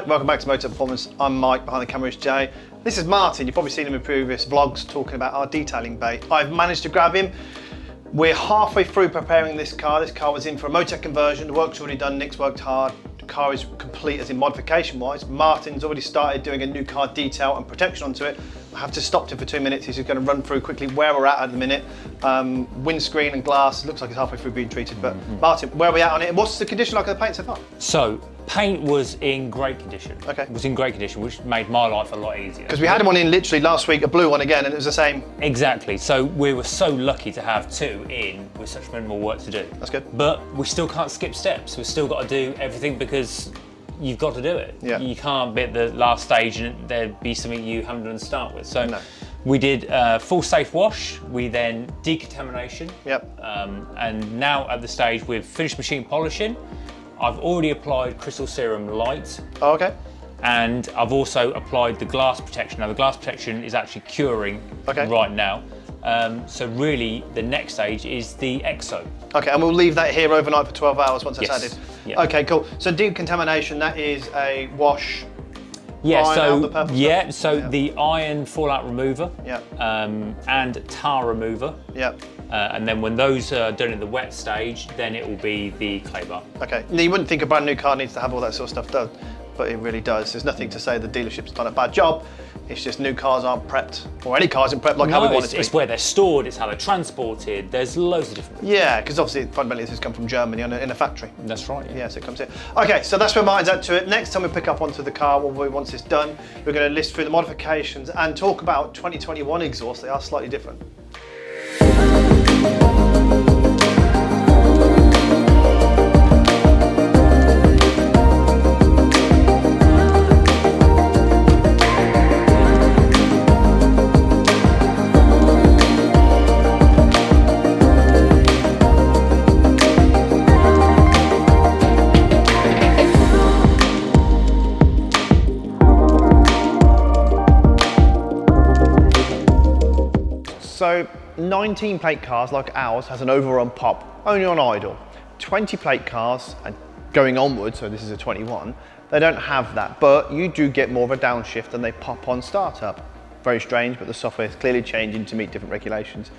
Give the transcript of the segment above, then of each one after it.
welcome back to Motech Performance. I'm Mike, behind the camera is Jay. This is Martin, you've probably seen him in previous vlogs talking about our detailing bay. I've managed to grab him. We're halfway through preparing this car. This car was in for a Motech conversion, the work's already done, Nick's worked hard. The car is complete as in modification wise. Martin's already started doing a new car detail and protection onto it. I have to stop him for 2 minutes. He's just going to run through quickly where we're at the minute. Windscreen and glass, looks like it's halfway through being treated, but Martin, where are we at on it? And what's the condition like of the paint so far? So, paint was in great condition. Okay. It was in great condition, which made my life a lot easier. Because we had one in literally last week, a blue one again, and it was the same. Exactly. So we were so lucky to have two in with such minimal work to do. That's good. But we still can't skip steps. We've still got to do everything because you've got to do it. Yeah. You can't be at the last stage and there'd be something you haven't done to start with. So no. We did full safe wash. We then decontamination. Yep. And now at the stage with finished machine polishing. I've already applied Crystal Serum Light. Oh, okay. And I've also applied the glass protection. Now the glass protection is actually curing right now. So really the next stage is the EXO. Okay, and we'll leave that here overnight for 12 hours once that's Yes. added. Yeah. Okay, cool. So decontamination, that is a wash. Yeah, iron out the so purple stuff? the iron fallout remover Yeah. and tar remover. Yeah. And then when those are done in the wet stage, then it will be the clay bar. Okay. Now, you wouldn't think a brand new car needs to have all that sort of stuff done, but it really does. There's nothing to say the dealership's done a bad job. It's just new cars aren't prepped, or any cars aren't prepped like how we want it to be. It's where they're stored, it's how they're transported. There's loads of different. Yeah, because obviously fundamentally this has come from Germany in a factory. That's right. Yeah. Yes, it comes here. Okay, so that's where Martin's at to it. Next time we pick up onto the car, once it's done, we're going to list through the modifications and talk about 2021 exhausts. They are slightly different. So 19 plate cars like ours has an overrun pop only on idle. 20 plate cars and going onwards, so this is a 21, they don't have that, but you do get more of a downshift and they pop on startup. Very strange, but the software is clearly changing to meet different regulations.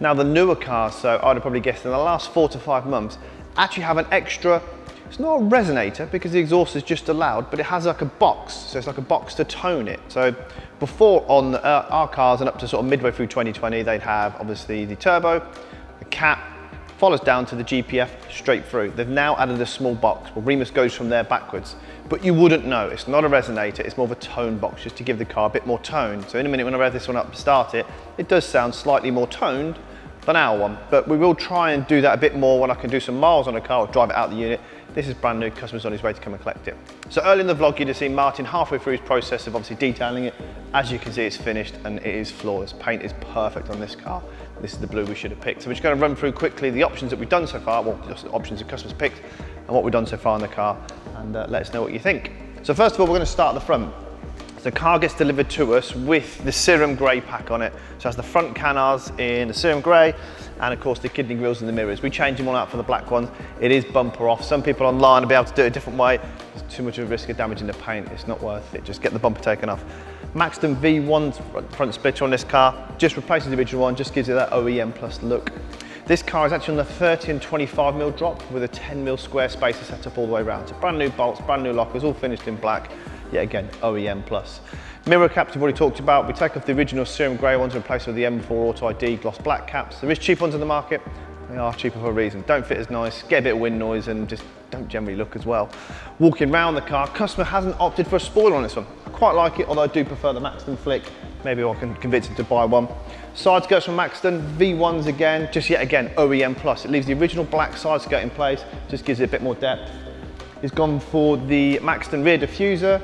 Now the newer cars, so I'd have probably guessed in the last 4 to 5 months, actually have an extra, it's not a resonator because the exhaust is just allowed, but it has like a box, so it's like a box to tone it. So before on our cars and up to sort of midway through 2020, they'd have obviously the turbo, the cap, follows down to the GPF straight through. They've now added a small box. Well, Remus goes from there backwards, but you wouldn't know. It's not a resonator, it's more of a tone box just to give the car a bit more tone. So in a minute when I rev this one up to start it, it does sound slightly more toned than our one, but we will try and do that a bit more when I can do some miles on a car or drive it out the unit. This is brand new, customer's on his way to come and collect it. So early in the vlog, you'd have seen Martin halfway through his process of obviously detailing it. As you can see, it's finished and it is flawless. Paint is perfect on this car. This is the blue we should have picked. So we're just going to run through quickly the options that we've done so far, well, just the options the customers picked and what we've done so far in the car, and let us know what you think. So first of all, we're going to start at the front. The car gets delivered to us with the Serum Grey pack on it. So it has the front canards in the Serum Grey and of course the kidney grills and the mirrors. We change them all out for the black ones. It is bumper off. Some people online will be able to do it a different way. There's too much of a risk of damaging the paint. It's not worth it. Just get the bumper taken off. Maxton V1 front splitter on this car. Just replaces the original one, just gives it that OEM plus look. This car is actually on the 30 and 25mm drop with a 10mm square spacer set up all the way around. So brand new bolts, brand new lockers, all finished in black. Yet again, OEM plus. Mirror caps we've already talked about. We take off the original Serum Grey ones and replace with the M4 Auto ID gloss black caps. There is cheap ones in the market. They are cheaper for a reason. Don't fit as nice, get a bit of wind noise and just don't generally look as well. Walking around the car, customer hasn't opted for a spoiler on this one. I quite like it, although I do prefer the Maxton flick. Maybe I can convince him to buy one. Side skirts from Maxton, V1s again, just yet again, OEM plus. It leaves the original black side skirt in place, just gives it a bit more depth. He's gone for the Maxton rear diffuser.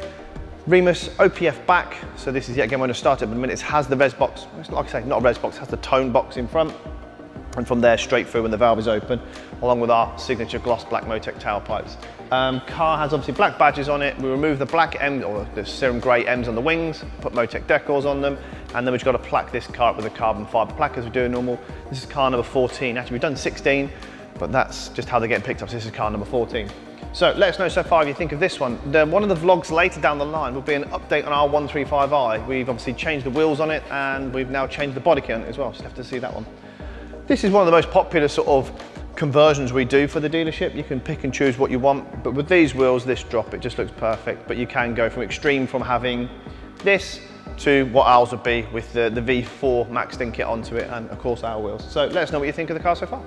Remus OPF back, so this is yet again when I start it, but in a minute it has the res box. It's like I say, not a res box, it has the tone box in front. And from there straight through when the valve is open, along with our signature gloss black Motech tailpipes. Car has obviously black badges on it. We remove the black M, or the Serum Grey M's on the wings, put Motech decals on them, and then we've got to plaque this car up with a carbon fibre plaque as we do normal. This is car number 14. Actually, we've done 16, but that's just how they're getting picked up. So this is car number 14. So let us know so far if you think of this one. One of the vlogs later down the line will be an update on our 135i. We've obviously changed the wheels on it and we've now changed the body kit on it as well, so you'll have to see that one. This is one of the most popular sort of conversions we do for the dealership. You can pick and choose what you want, but with these wheels, this drop, it just looks perfect. But you can go from extreme from having this to what ours would be with the V4 Maxton kit onto it and of course our wheels. So let us know what you think of the car so far.